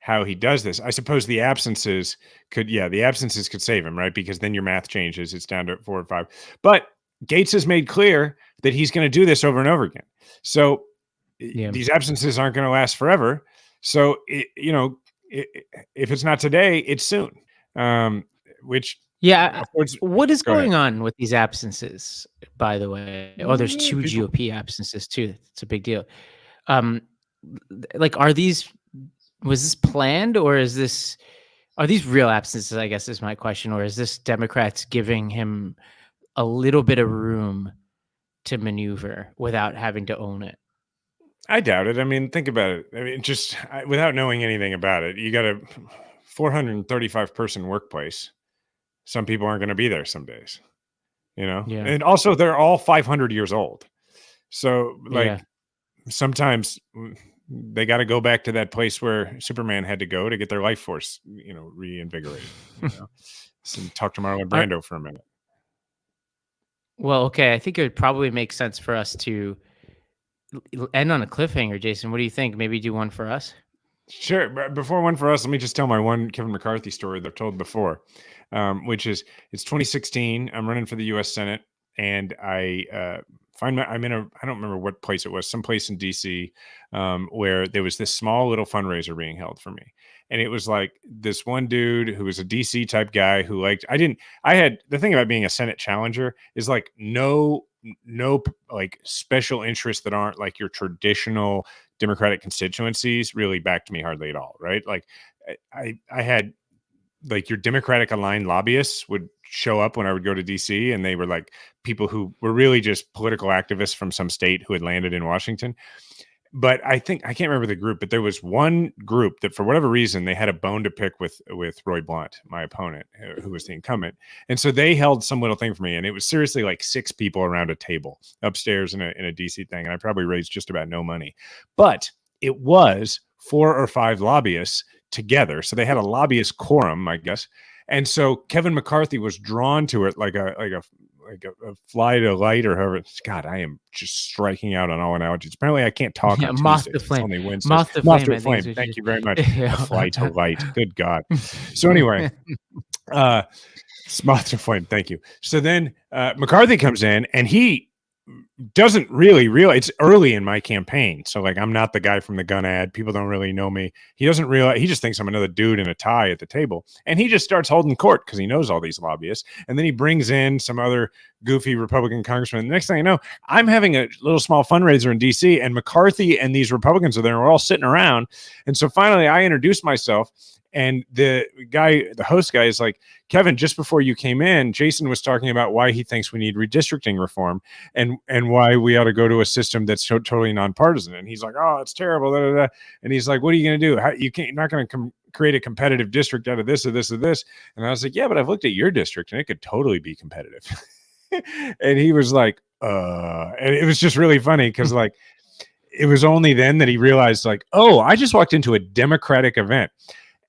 he does this. I suppose the absences could save him, right? Because then your math changes. It's down to 4 or 5. But Gaetz has made clear that he's going to do this over and over again. So these absences aren't going to last forever. So, if it's not today, it's soon. What is going on with these absences, by the way? Oh, there's 2 GOP absences too. It's a big deal. Was this planned, or are these real absences, I guess is my question, or is this Democrats giving him a little bit of room to maneuver without having to own it? I doubt it. I mean, think about it. I mean, without knowing anything about it, you got a 435 person workplace. Some people aren't going to be there some days, and also they're all 500 years old. So sometimes they got to go back to that place where Superman had to go to get their life force, reinvigorated. So talk to Marlon Brando for a minute. Well, okay. I think it would probably make sense for us to end on a cliffhanger. Jason, what do you think? Maybe do one for us? Sure. But before one for us, let me just tell my one Kevin McCarthy story that I've told before, which is it's 2016. I'm running for the U.S. Senate, and I I don't remember what place it was, someplace in DC, where there was this small little fundraiser being held for me. And it was like this one dude who was a DC type guy who the thing about being a Senate challenger is like no like special interests that aren't like your traditional Democratic constituencies really backed me hardly at all. Right. Like I had like your Democratic aligned lobbyists would show up when I would go to DC, and they were like people who were really just political activists from some state who had landed in Washington. But I can't remember the group, but there was one group that for whatever reason, they had a bone to pick with Roy Blunt, my opponent, who was the incumbent. And so they held some little thing for me. And it was seriously like 6 people around a table upstairs in a DC thing. And I probably raised just about no money, but it was 4 or 5 lobbyists together. So they had a lobbyist quorum, I guess. And so Kevin McCarthy was drawn to it like a fly to light, or however. God, I am just striking out on all analogies. Apparently, I can't talk on moth Tuesdays. to flame. It's only Wednesdays. Moth to flame. Thank you very much. A fly to light. Good God. So anyway, moth to flame. Thank you. So then McCarthy comes in, and he doesn't really realize it's early in my campaign. So like, I'm not the guy from the gun ad. People don't really know me. He doesn't realize, he just thinks I'm another dude in a tie at the table. And he just starts holding court because he knows all these lobbyists. And then he brings in some other goofy Republican congressman. The next thing I know, I'm having a little small fundraiser in DC, and McCarthy and these Republicans are there. We're all sitting around. And so finally I introduced myself, and the host guy is like, Kevin, just before you came in, Jason was talking about why he thinks we need redistricting reform and why we ought to go to a system that's totally nonpartisan. And he's like, oh, it's terrible. Da, da, da. And he's like, what are you going to do? You're not going to create a competitive district out of this or this or this. And I was like, yeah, but I've looked at your district and it could totally be competitive. And he was like, and it was just really funny because like, it was only then that he realized like, oh, I just walked into a Democratic event.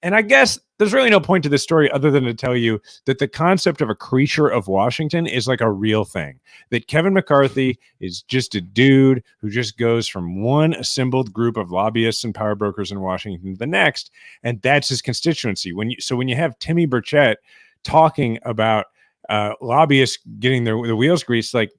And I guess there's really no point to this story other than to tell you that the concept of a creature of Washington is like a real thing, that Kevin McCarthy is just a dude who just goes from one assembled group of lobbyists and power brokers in Washington to the next. And that's his constituency. When you have Timmy Burchett talking about lobbyists getting the wheels greased, like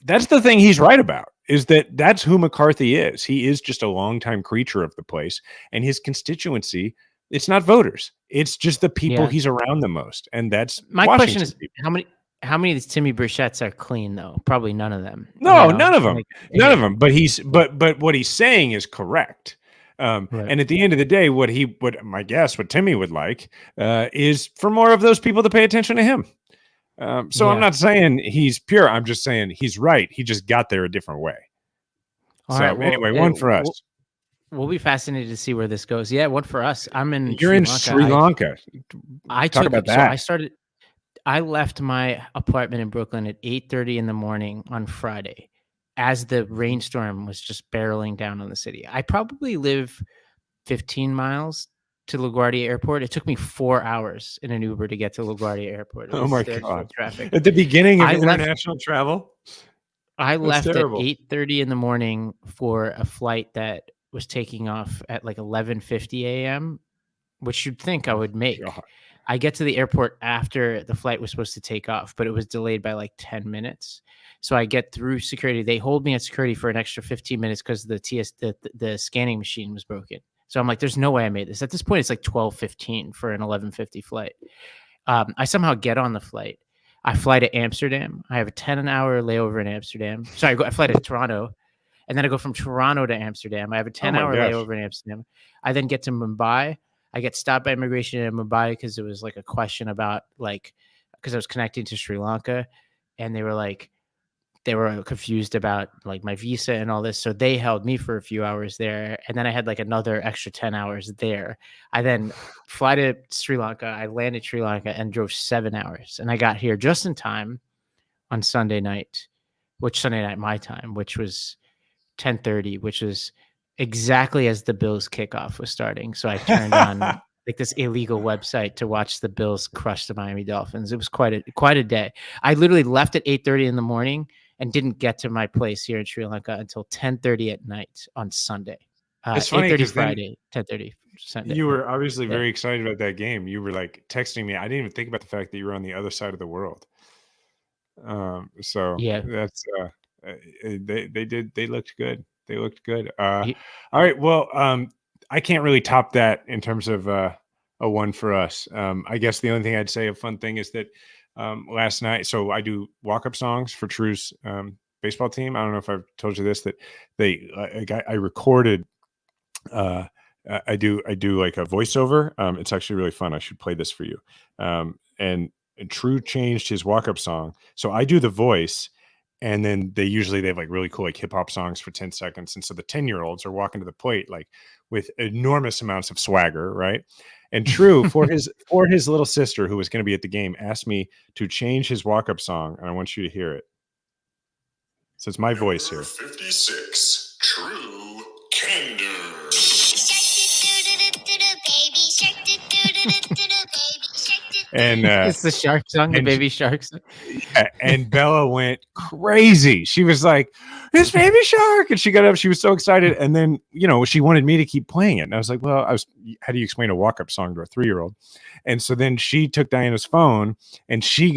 that's the thing he's right about, is that's who McCarthy is. He is just a longtime creature of the place, and his constituency, it's not voters. It's just the people he's around the most. And that's my Washington question is people. how many of these Timmy Burchetts are clean though? Probably none of them. No, none of them. Like, none of them. But what he's saying is correct. Right. And at the end of the day, what Timmy would like is for more of those people to pay attention to him. So I'm not saying he's pure. I'm just saying he's right. He just got there a different way. All right, well, anyway, one for us. We'll be fascinated to see where this goes. Yeah, one for us. I'm in. You're in Sri Lanka. Talk about that. So I left my apartment in Brooklyn at 8:30 in the morning on Friday, as the rainstorm was just barreling down on the city. I probably live 15 miles to LaGuardia Airport. It took me 4 hours in an Uber to get to LaGuardia Airport. Oh my God. Traffic. At the beginning of international travel? I left at 8:30 in the morning for a flight that was taking off at like 11:50 a.m., which you'd think I would make. God. I get to the airport after the flight was supposed to take off, but it was delayed by like 10 minutes. So I get through security. They hold me at security for an extra 15 minutes because the scanning machine was broken. So I'm like, there's no way I made this. At this point, it's like 12:15 for an 11:50 flight. I somehow get on the flight. I fly to Amsterdam. I have a 10-hour layover in Amsterdam. Sorry, I fly to Toronto, and then I go from Toronto to Amsterdam. I have a 10-hour layover in Amsterdam. I then get to Mumbai. I get stopped by immigration in Mumbai because it was like a question about because I was connecting to Sri Lanka, and they were confused about like my visa and all this. So they held me for a few hours there. And then I had like another extra 10 hours there. I then fly to Sri Lanka. I landed Sri Lanka and drove 7 hours. And I got here just in time on Sunday night my time, which was 10:30, which was exactly as the Bills kickoff was starting. So I turned on like this illegal website to watch the Bills crush the Miami Dolphins. It was quite a day. I literally left at 8:30 in the morning and didn't get to my place here in Sri Lanka until 10:30 at night on Sunday. It's funny 8:30 Friday, 10:30 Sunday. You were obviously very excited about that game. You were like texting me. I didn't even think about the fact that you were on the other side of the world. So yeah, that's they looked good. They looked good. All right. Well, I can't really top that in terms of a one for us. I guess the only thing I'd say, a fun thing, is that last night, so I do walk-up songs for True's baseball team. I don't know if I've told you this, that I recorded. I do like a voiceover. It's actually really fun. I should play this for you. And True changed his walk-up song, so I do the voice. And then they have like really cool like hip hop songs for 10 seconds. And so the 10-year-olds are walking to the plate like with enormous amounts of swagger, right? And True, for his little sister who was going to be at the game, asked me to change his walk-up song, and I want you to hear it. So it's my voice here. 56, True Kander. And It's the shark song, the and baby shark song. yeah, and Bella went crazy. She was like, "It's Baby Shark!" And she got up. She was so excited. And then, she wanted me to keep playing it. And I was like, "Well, how do you explain a walk-up song to a 3-year-old?" And so then she took Diana's phone and she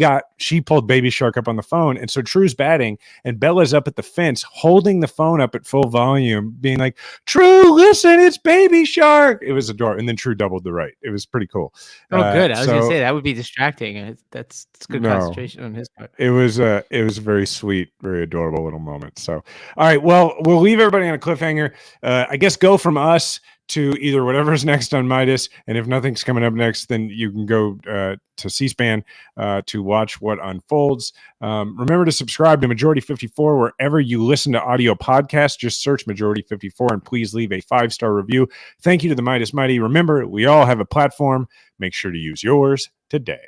pulled Baby Shark up on the phone. And so True's batting and Bella's up at the fence holding the phone up at full volume, being like, "True, listen, it's Baby Shark." It was adorable. And then True doubled the right. It was pretty cool. Oh, good. I was going to say that would be distracting. That's good concentration on his part. It was a very sweet, very adorable little moment. So, all right, well, we'll leave everybody on a cliffhanger. I guess go from us to either whatever's next on Meidas, and if nothing's coming up next, then you can go to C-SPAN to watch what unfolds. Remember to subscribe to Majority 54 wherever you listen to audio podcasts. Just search Majority 54 and please leave a 5-star review. Thank you to the Meidas Mighty. Remember, we all have a platform. Make sure to use yours today.